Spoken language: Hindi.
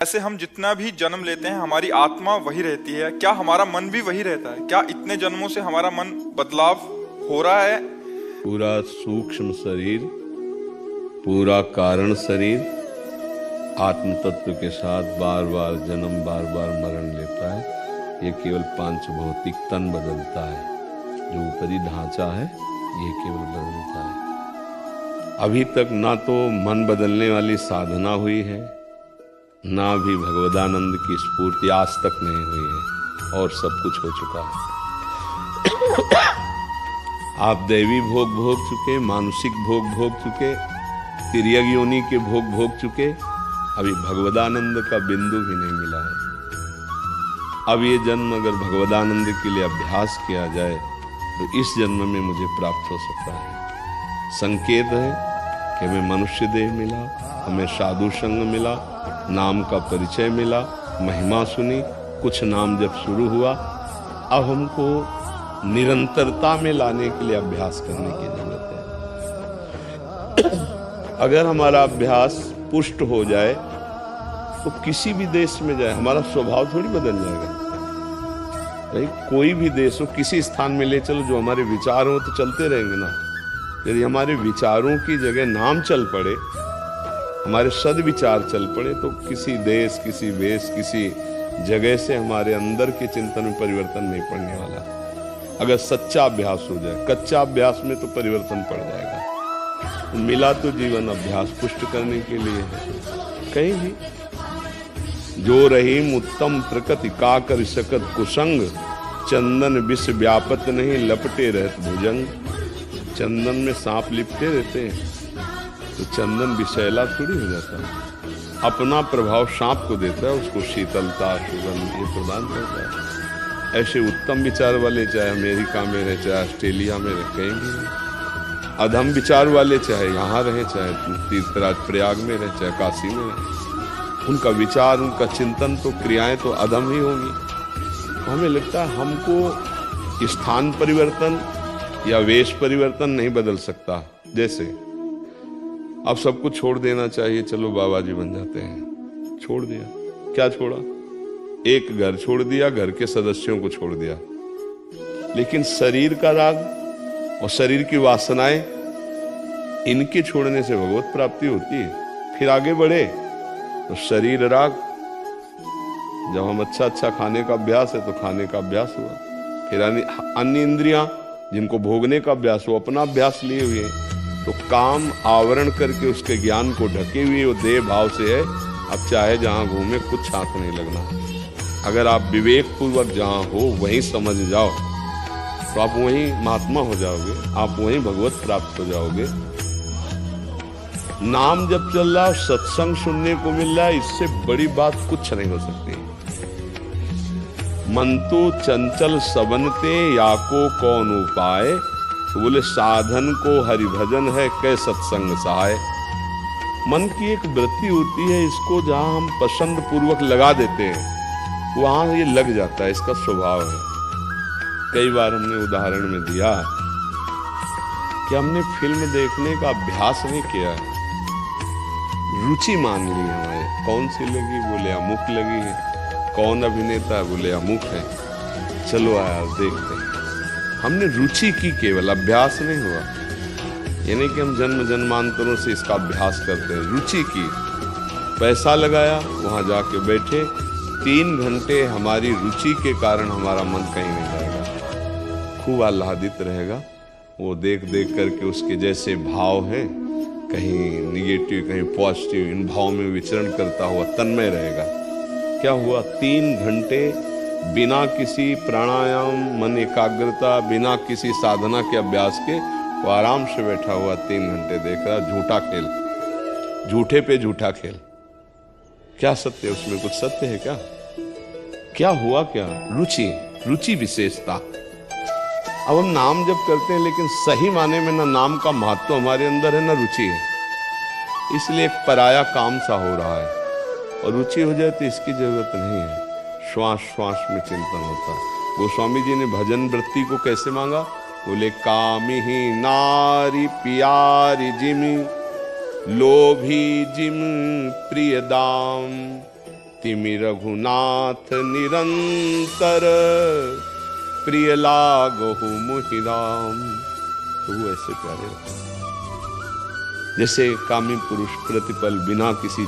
ऐसे हम जितना भी जन्म लेते हैं हमारी आत्मा वही रहती है, क्या हमारा मन भी वही रहता है? क्या इतने जन्मों से हमारा मन बदलाव हो रहा है? पूरा सूक्ष्म शरीर, पूरा कारण शरीर आत्म तत्व के साथ बार बार जन्म, बार बार मरण लेता है। ये केवल पांच भौतिक तन बदलता है, जो ऊपरी ढांचा है ये केवल बदलता है। अभी तक ना तो मन बदलने वाली साधना हुई है, ना भी भगवदानंद की स्फूर्ति आज तक नहीं हुई है, और सब कुछ हो चुका है। आप दैवी भोग भोग चुके, मानसिक भोग भोग चुके, तिर्यक योनि के भोग भोग चुके, अभी भगवदानंद का बिंदु भी नहीं मिला है। अब ये जन्म अगर भगवदानंद के लिए अभ्यास किया जाए तो इस जन्म में मुझे प्राप्त हो सकता है। संकेत है कि हमें मनुष्य देह मिला, हमें साधु संग मिला, नाम का परिचय मिला, महिमा सुनी, कुछ नाम जब शुरू हुआ, अब हमको निरंतरता में लाने के लिए अभ्यास करने की जरूरत है। अगर हमारा अभ्यास पुष्ट हो जाए तो किसी भी देश में जाए हमारा स्वभाव थोड़ी बदल जाएगा। भाई कोई भी देश हो, किसी स्थान में ले चलो, जो हमारे विचार हो तो चलते रहेंगे ना। यदि हमारे विचारों की जगह नाम चल पड़े, हमारे सद्विचार चल पड़े, तो किसी देश, किसी वेश, किसी जगह से हमारे अंदर के चिंतन में परिवर्तन नहीं पड़ने वाला। अगर सच्चा अभ्यास हो जाए, कच्चा अभ्यास में तो परिवर्तन पड़ जाएगा। मिला तो जीवन अभ्यास पुष्ट करने के लिए है। कहीं भी जो रहीम उत्तम प्रकृति का कर सकत कुसंग, चंदन विष व्यापत नहीं लपटे रहत भुजंग। चंदन में सांप लिपटे रहते हैं तो चंदन विषैला थोड़ी हो जाता है। अपना प्रभाव सांप को देता है, उसको शीतलता, सुगंध ये प्रदान करता है। ऐसे उत्तम विचार वाले चाहे अमेरिका में रहे, चाहे ऑस्ट्रेलिया में रहे, कहीं भी रहे। अधम विचार वाले चाहे यहाँ रहे, चाहे तीर्थराज प्रयाग में रहे, चाहे काशी में रहे, उनका विचार, उनका चिंतन तो क्रियाएं तो अधम ही होंगी। तो हमें लगता है हमको स्थान परिवर्तन या वेश परिवर्तन नहीं बदल सकता। जैसे अब सब कुछ छोड़ देना चाहिए, चलो बाबा जी बन जाते हैं। छोड़ दिया, क्या छोड़ा? एक घर छोड़ दिया, घर के सदस्यों को छोड़ दिया, लेकिन शरीर का राग और शरीर की वासनाएं, इनके छोड़ने से भगवत प्राप्ति होती है। फिर आगे बढ़े तो शरीर राग, जब हम अच्छा खाने का अभ्यास है तो खाने का अभ्यास हुआ। फिर अन्य इंद्रियां जिनको भोगने का अभ्यास हो, अपना अभ्यास लिए हुए, तो काम आवरण करके उसके ज्ञान को ढके हुए वो देह भाव से है। अब चाहे जहां घूमे कुछ हाथ नहीं लगना। अगर आप विवेक पूर्वक जहां हो वहीं समझ जाओ तो आप वहीं महात्मा हो जाओगे, आप वहीं भगवत प्राप्त हो जाओगे। नाम जब चल रहा, सत्संग सुनने को मिल रहा है, इससे बड़ी बात कुछ नहीं हो सकती। मन तो चंचल सबनते, या को कौन उपाय, तो बोले साधन को हरिभजन है, कै सत्संग सहाय। मन की एक वृत्ति होती है, इसको जहां हम पसंद पूर्वक लगा देते हैं वहां ये लग जाता है, इसका स्वभाव है। कई बार हमने उदाहरण में दिया कि हमने फिल्म देखने का अभ्यास नहीं किया है, रुचि मान ली हमारे। कौन सी लगी? बोले अमुक लगी है। कौन अभिनेता है? बोले अमुक है। चलो आया देखते हैं। हमने रुचि की, केवल अभ्यास नहीं हुआ। यानी कि हम जन्म जन्मांतरों से इसका अभ्यास करते हैं। रुचि की, पैसा लगाया, वहां जाके बैठे, 3 घंटे हमारी रुचि के कारण हमारा मन कहीं नहीं जाएगा, खूब आह्लादित रहेगा। वो देख देख करके उसके जैसे भाव हैं, कहीं निगेटिव कहीं पॉजिटिव, इन भाव में विचरण करता हुआ तन्मय रहेगा। क्या हुआ? 3 घंटे बिना किसी प्राणायाम, मन एकाग्रता, बिना किसी साधना के अभ्यास के वो आराम से बैठा हुआ 3 घंटे देख रहा। झूठा खेल, झूठे पे झूठा खेल। क्या सत्य है उसमें? कुछ सत्य है क्या? क्या हुआ? क्या रुचि, रुचि विशेषता। अब हम नाम जब करते हैं, लेकिन सही माने में ना नाम का महत्व हमारे अंदर है ना रुचि है, इसलिए एक पराया काम सा हो रहा है। और रुचि हो जाए तो इसकी जरूरत नहीं है, श्वास श्वास में चिंतन होता है। गोस्वामी जी ने भजन वृत्ति को कैसे मांगा? बोले कामी ही नारी प्यारी जिमी, लोभी जिम प्रिय दाम, तिमि रघुनाथ निरंतर, प्रिय लागहु मुहि राम। तो वो ऐसे प्यारे, जैसे कामी पुरुष प्रतिपल बिना किसी